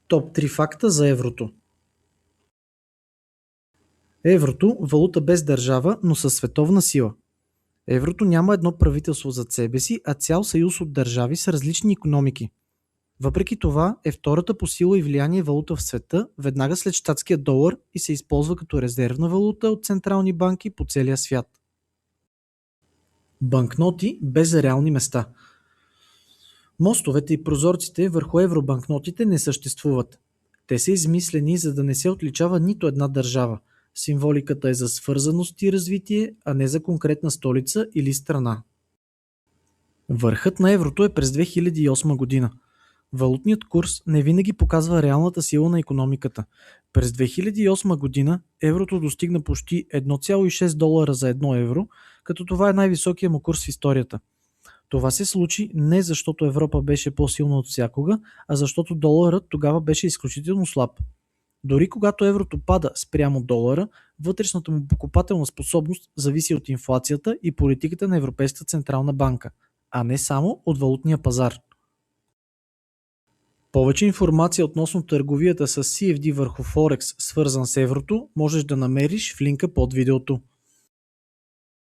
Топ 3 факта за еврото. Еврото – валута без държава, но със световна сила. Еврото няма едно правителство зад себе си, а цял съюз от държави с различни икономики. Въпреки това е втората по сила и влияние валута в света, веднага след щатския долар, и се използва като резервна валута от централни банки по целия свят. Банкноти без реални места. Мостовете и прозорците върху евробанкнотите не съществуват. Те са измислени, за да не се отличава нито една държава. Символиката е за свързаност и развитие, а не за конкретна столица или страна. Върхът на еврото е през 2008 година. Валутният курс не винаги показва реалната сила на икономиката. През 2008 година еврото достигна почти 1,6 долара за 1 евро, като това е най-високия му курс в историята. Това се случи не защото Европа беше по-силна от всякога, а защото доларът тогава беше изключително слаб. Дори когато еврото пада спрямо долара, вътрешната му покупателна способност зависи от инфлацията и политиката на Европейската централна банка, а не само от валутния пазар. Повече информация относно търговията с CFD върху Форекс, свързан с еврото, можеш да намериш в линка под видеото.